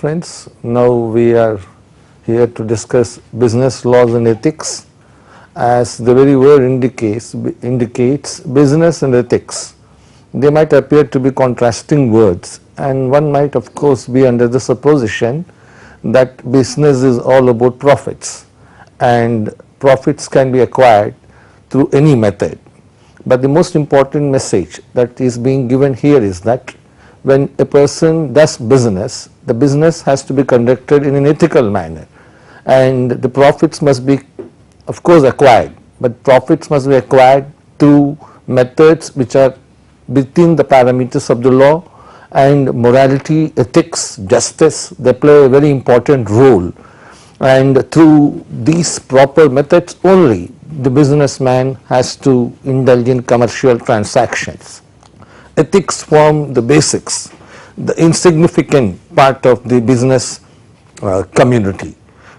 friends. Now we are here to discuss business laws and ethics. As the very word indicates business and ethics. They might appear to be contrasting words, and one might of course be under the supposition that business is all about profits and profits can be acquired through any method. But the most important message that is being given here is that when a person does business, the business has to be conducted in an ethical manner, and the profits must be of course acquired, but profits must be acquired through methods which are within the parameters of the law, and morality, ethics, justice, they play a very important role, and through these proper methods only the businessman has to indulge in commercial transactions. Ethics form the basics, the insignificant part of the business community.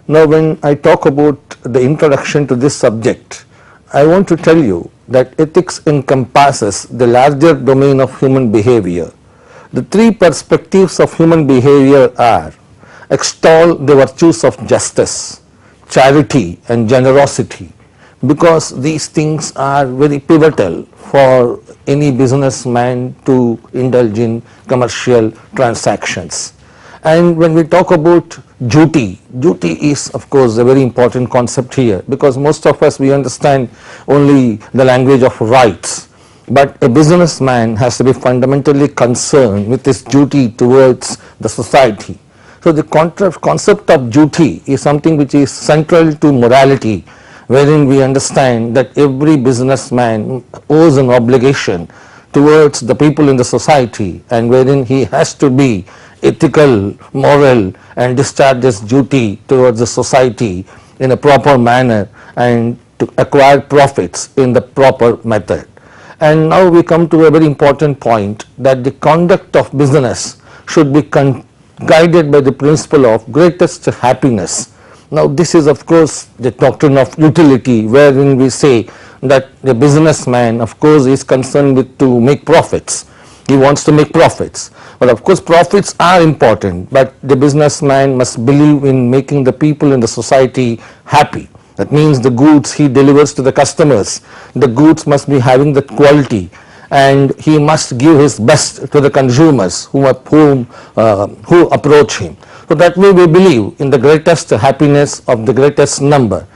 Now when I talk about the introduction to this subject, I want to tell you that ethics encompasses the larger domain of human behavior. The three perspectives of human behavior are: extol the virtues of justice, charity and generosity, because these things are very pivotal for any businessman to indulge in commercial transactions. And when we talk about duty, duty is of course a very important concept here, because most of us we understand only the language of rights, but a businessman has to be fundamentally concerned with his duty towards the society. So the concept of duty is something which is central to morality, wherein we understand that every businessman owes an obligation towards the people in the society, and wherein he has to be ethical, moral and discharge his duty towards the society in a proper manner and to acquire profits in the proper method. And now we come to a very important point, that the conduct of business should be guided by the principle of greatest happiness. Now this is of course the doctrine of utility, wherein we say that the businessman of course is concerned with to make profits. He wants to make profits, but of course profits are important, but the businessman must believe in making the people in the society happy. That means the goods he delivers to the customers, the goods must be having that quality, and he must give his best to the consumers who approach him. So that way we believe in the greatest happiness of the greatest number.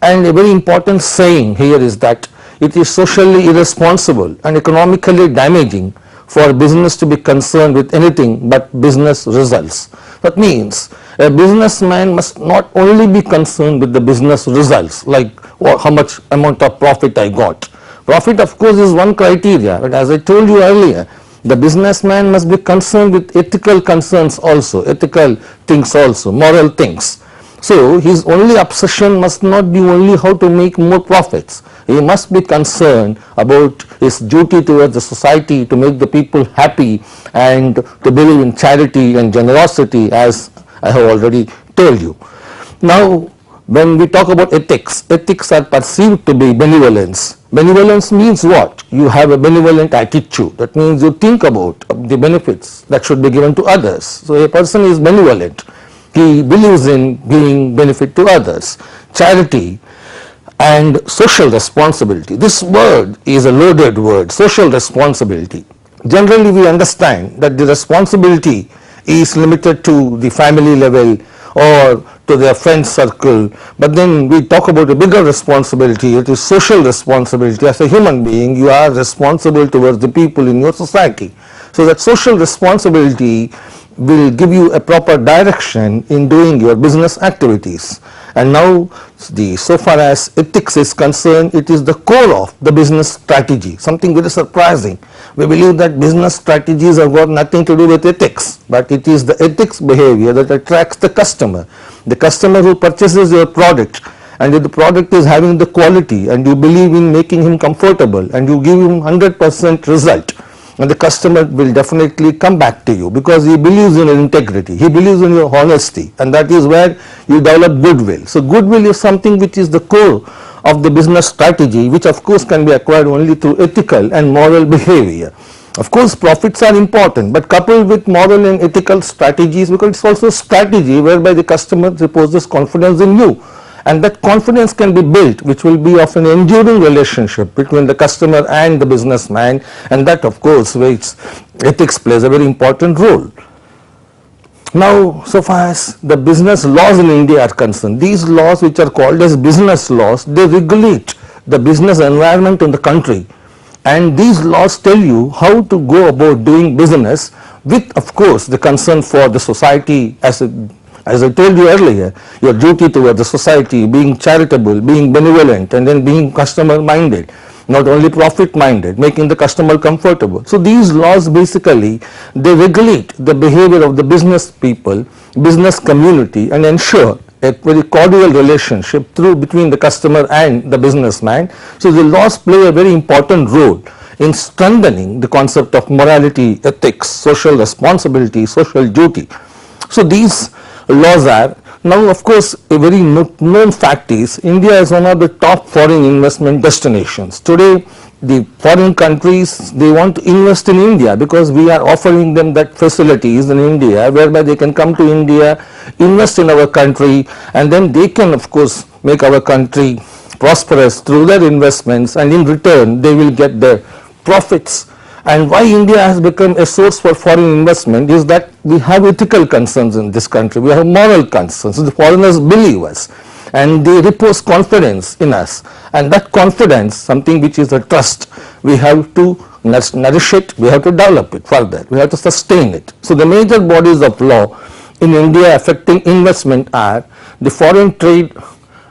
And a very important saying here is that it is socially irresponsible and economically damaging for business to be concerned with anything but business results. That means a businessman must not only be concerned with the business results, like how much amount of profit I got. Profit of course is one criteria, but as I told you earlier, the businessman must be concerned with ethical concerns also, ethical things also, moral things. So his only obsession must not be only how to make more profits. He must be concerned about his duty towards the society to make the people happy and to believe in charity and generosity, as I have already told you. Now when we talk about ethics, ethics are perceived to be benevolence. Benevolence means what? You have a benevolent attitude. That means you think about the benefits that should be given to others. So a person is benevolent. He believes in giving benefit to others. Charity and social responsibility. This word is a loaded word, social responsibility. Generally we understand that the responsibility is limited to the family level or to their friend circle, but then we talk about a bigger responsibility. It is social responsibility. As a human being, you are responsible towards the people in your society. So that social responsibility will give you a proper direction in doing your business activities. And now so far as ethics is concerned, it is the core of the business strategy, something very surprising. We believe that business strategies have got nothing to do with ethics, but it is the ethics behavior that attracts the customer who purchases your product, and if the product is having the quality and you believe in making him comfortable and you give him 100% result, and the customer will definitely come back to you because he believes in your integrity, he believes in your honesty, and that is where you develop goodwill. So goodwill is something which is the core of the business strategy, which of course can be acquired only through ethical and moral behavior. Of course, profits are important, but coupled with moral and ethical strategies, because it's also a strategy whereby the customer reposes confidence in you. And that confidence can be built, which will be of an enduring relationship between the customer and the businessman, and that of course which ethics plays a very important role. Now, so far as the business laws in India are concerned, these laws which are called as business laws, they regulate the business environment in the country, and these laws tell you how to go about doing business with of course the concern for the society. As I told you earlier, your duty towards the society, being charitable, being benevolent, and then being customer minded, not only profit minded, making the customer comfortable. So these laws basically, they regulate the behavior of the business people, business community, and ensure a very cordial relationship between the customer and the businessman. So the laws play a very important role in strengthening the concept of morality, ethics, social responsibility, social duty. So these laws are, now of course a very known fact is India is one of the top foreign investment destinations. Today the foreign countries, they want to invest in India because we are offering them that facilities in India whereby they can come to India, invest in our country, and then they can of course make our country prosperous through their investments, and in return they will get their profits. And why India has become a source for foreign investment is that we have ethical concerns in this country, we have moral concerns. So the foreigners believe us and they repose confidence in us, and that confidence, something which is a trust, we have to nourish it, we have to develop it further, we have to sustain it. So the major bodies of law in India affecting investment are the Foreign Trade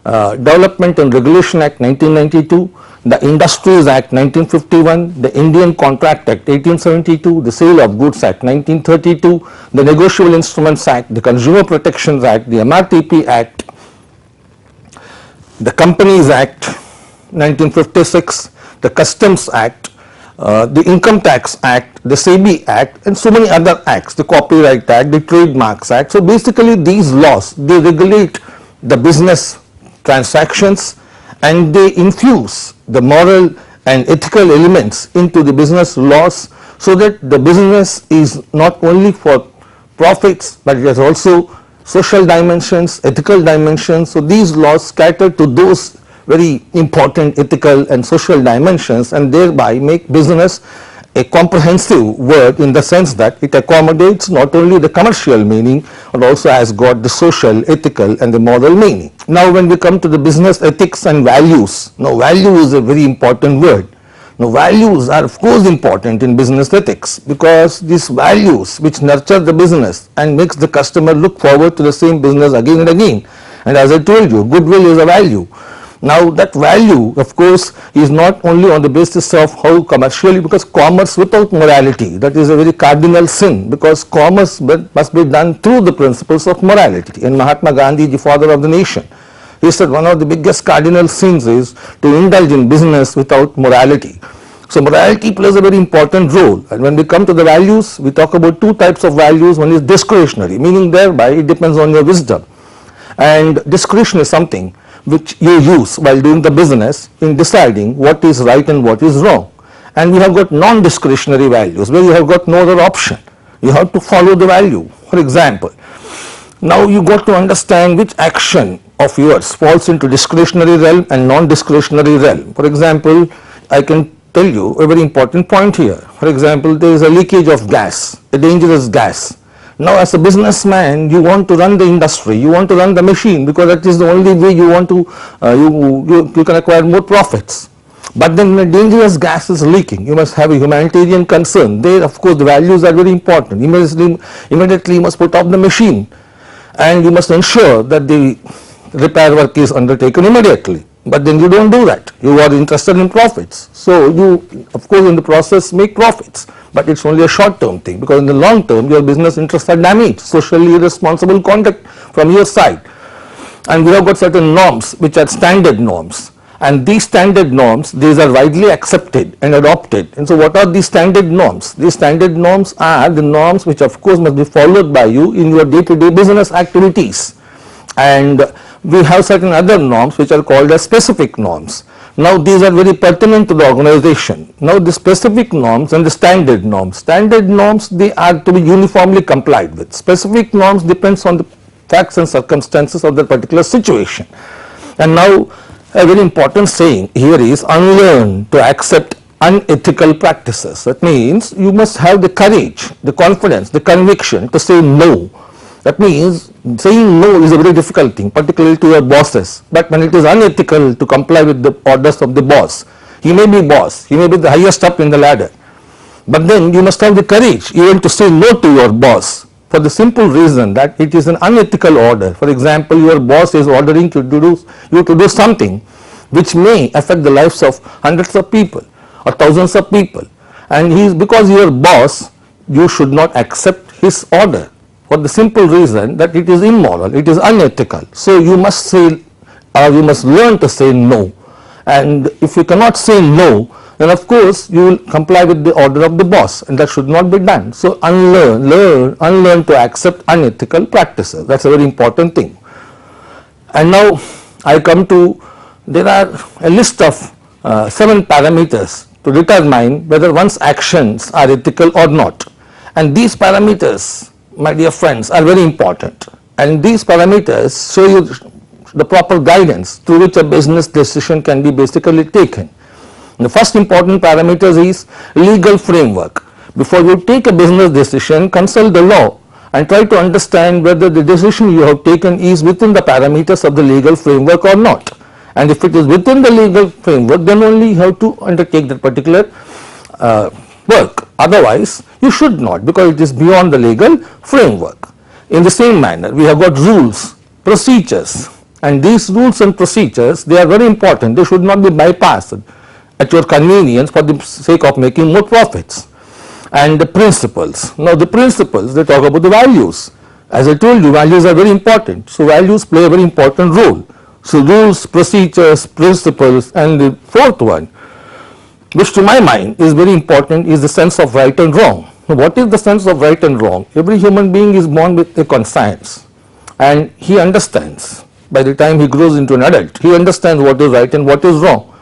Development and Regulation Act 1992, the Industries Act 1951, the Indian Contract Act 1872, the Sale of Goods Act 1932, the Negotiable Instruments Act, the Consumer Protections Act, the MRTP Act, the Companies Act 1956, the Customs Act, the Income Tax Act, the SEBI Act, and so many other acts, the Copyright Act, the Trademarks Act. So basically these laws, they regulate the business transactions and they infuse the moral and ethical elements into the business laws, so that the business is not only for profits but it has also social dimensions, ethical dimensions. So these laws cater to those very important ethical and social dimensions, and thereby make business a comprehensive word in the sense that it accommodates not only the commercial meaning but also has got the social, ethical and the moral meaning. Now when we come to the business ethics and values, now value is a very important word. Now values are of course important in business ethics, because these values which nurture the business and makes the customer look forward to the same business again and again. And as I told you, goodwill is a value. Now that value of course is not only on the basis of how commercially, because commerce without morality, that is a very cardinal sin, because commerce must be done through the principles of morality. And Mahatma Gandhi, the father of the nation, he said one of the biggest cardinal sins is to indulge in business without morality. So morality plays a very important role, and when we come to the values, we talk about two types of values. One is discretionary, meaning thereby it depends on your wisdom, and discretion is something which you use while doing the business in deciding what is right and what is wrong. And we have got non-discretionary values where you have got no other option, you have to follow the value. For example, now you got to understand which action of yours falls into discretionary realm and non-discretionary realm. For example, I can tell you a very important point here. For example, there is a leakage of gas, a dangerous gas. Now as a businessman, you want to run the industry, you want to run the machine, because that is the only way you want to, you can acquire more profits. But then when a dangerous gas is leaking, you must have a humanitarian concern. There of course the values are very important. Immediately you must put off the machine and you must ensure that the repair work is undertaken immediately. But then you don't do that, you are interested in profits. So you of course in the process make profits, but it's only a short term thing, because in the long term your business interests are damaged, socially irresponsible conduct from your side. And we have got certain norms which are standard norms, and these standard norms, these are widely accepted and adopted. And so what are these standard norms? These standard norms are the norms which of course must be followed by you in your day-to-day business activities. And we have certain other norms which are called as specific norms. Now these are very pertinent to the organization. Now the specific norms and the standard norms. Standard norms, they are to be uniformly complied with. Specific norms depends on the facts and circumstances of the particular situation. And now a very important saying here is unlearn to accept unethical practices. That means you must have the courage, the confidence, the conviction to say no. That means saying no is a very difficult thing, particularly to your bosses. But when it is unethical to comply with the orders of the boss, he may be boss, he may be the highest up in the ladder, but then you must have the courage even to say no to your boss, for the simple reason that it is an unethical order. For example, your boss is ordering you to do something which may affect the lives of hundreds of people or thousands of people, and because you are boss, you should not accept his order, for the simple reason that it is immoral, it is unethical. So you must say, you must learn to say no, and if you cannot say no, then of course you will comply with the order of the boss, and that should not be done. So unlearn to accept unethical practices. That's a very important thing. And now I come to, there are a list of 7 parameters to determine whether one's actions are ethical or not, and these parameters, my dear friends, are very important, and these parameters show you the proper guidance through which a business decision can be basically taken. The first important parameter is legal framework. Before you take a business decision, consult the law and try to understand whether the decision you have taken is within the parameters of the legal framework or not. And if it is within the legal framework, then only you have to undertake that particular work. Otherwise, you should not, because it is beyond the legal framework. In the same manner, we have got rules, procedures, and these rules and procedures, they are very important. They should not be bypassed at your convenience for the sake of making more profits. And the principles. Now the principles, they talk about the values. As I told you, values are very important. So values play a very important role. So rules, procedures, principles, and the fourth one, which to my mind is very important, is the sense of right and wrong. Now, what is the sense of right and wrong? Every human being is born with a conscience, and he understands. By the time he grows into an adult, he understands what is right and what is wrong.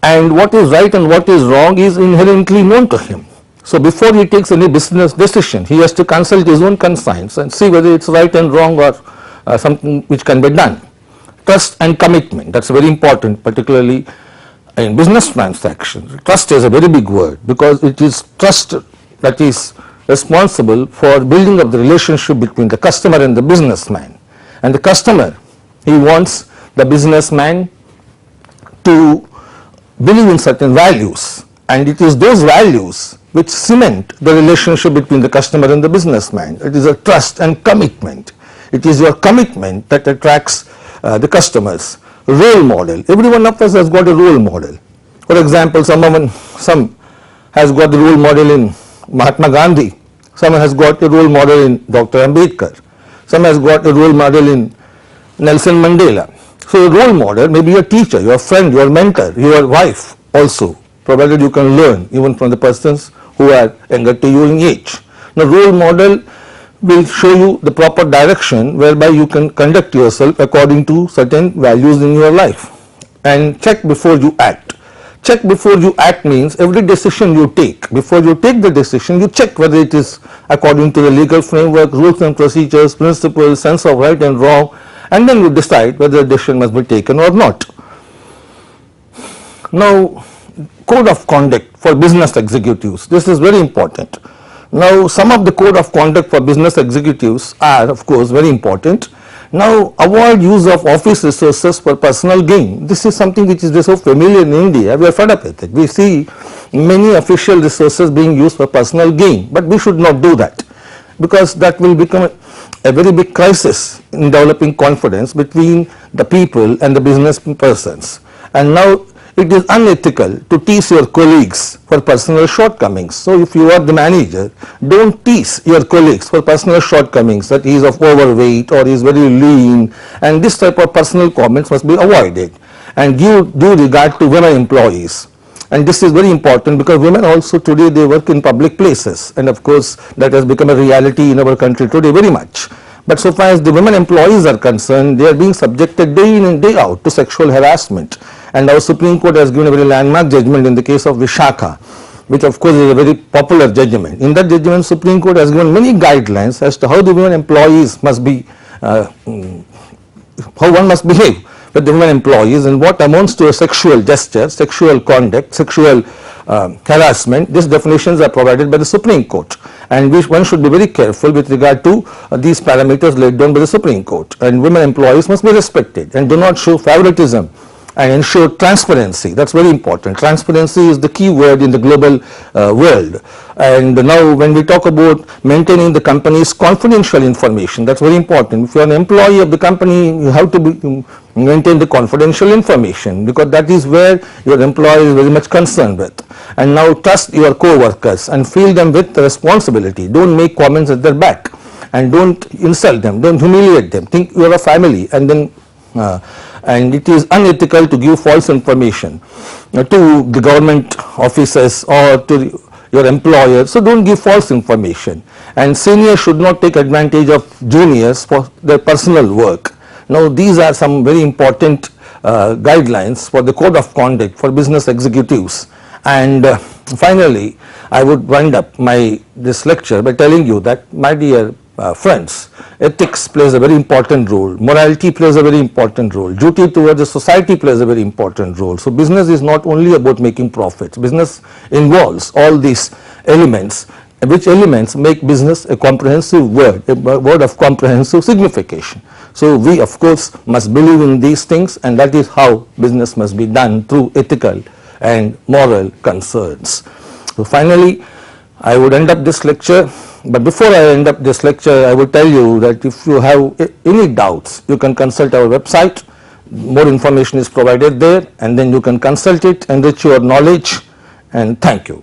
And what is right and what is wrong is inherently known to him. So before he takes any business decision, he has to consult his own conscience and see whether it's right and wrong or something which can be done. Trust and commitment, that's very important, particularly in business transactions. Trust is a very big word, because it is trust that is responsible for building up the relationship between the customer and the businessman. And the customer, he wants the businessman to believe in certain values, and it is those values which cement the relationship between the customer and the businessman. It is a trust and commitment. It is your commitment that attracts the customers. Role model. Every one of us has got a role model. For example, some has got the role model in Mahatma Gandhi. Someone has got a role model in Dr. Ambedkar. Some has got a role model in Nelson Mandela. So a role model may be your teacher, your friend, your mentor, your wife also, provided you can learn even from the persons who are younger to you in age. Now role model will show you the proper direction whereby you can conduct yourself according to certain values in your life. And check before you act. Check before you act means every decision you take, before you take the decision, you check whether it is according to the legal framework, rules and procedures, principles, sense of right and wrong, and then you decide whether the decision must be taken or not. Now, code of conduct for business executives, this is very important. Now, some of the code of conduct for business executives are, of course, very important. Now, avoid use of office resources for personal gain. This is something which is so familiar in India. We are fed up with it. We see many official resources being used for personal gain, but we should not do that, because that will become a very big crisis in developing confidence between the people and the business persons. And now it is unethical to tease your colleagues for personal shortcomings. So if you are the manager, don't tease your colleagues for personal shortcomings, that he is of overweight or he is very lean, and this type of personal comments must be avoided. And give due regard to women employees. And this is very important, because women also today, they work in public places, and of course that has become a reality in our country today very much. But so far as the women employees are concerned, they are being subjected day in and day out to sexual harassment. And our Supreme Court has given a very landmark judgment in the case of Vishakha, which of course is a very popular judgment. In that judgment, Supreme Court has given many guidelines as to how the women employees must be, how one must behave with the women employees and what amounts to a sexual gesture, sexual conduct, sexual harassment. These definitions are provided by the Supreme Court, and one should be very careful with regard to these parameters laid down by the Supreme Court. And women employees must be respected and do not show favoritism and ensure transparency. That's very important. Transparency is the key word in the global world. And now when we talk about maintaining the company's confidential information, that's very important. If you are an employee of the company, you have to maintain the confidential information, because that is where your employer is very much concerned with. And now trust your co-workers and fill them with responsibility. Don't make comments at their back and don't insult them, don't humiliate them. Think you are a family, and then and it is unethical to give false information to the government officers or to your employer. So don't give false information, and seniors should not take advantage of juniors for their personal work. Now these are some very important guidelines for the code of conduct for business executives. And finally, I would wind up this lecture by telling you that, my dear friends, ethics plays a very important role, morality plays a very important role, duty towards the society plays a very important role. So business is not only about making profits, business involves all these elements, which elements make business a comprehensive word, a word of comprehensive signification. So we of course must believe in these things, and that is how business must be done, through ethical and moral concerns. So finally, I would end up this lecture. But before I end up this lecture, I will tell you that if you have any doubts, you can consult our website. More information is provided there, and then you can consult it, enrich your knowledge, and thank you.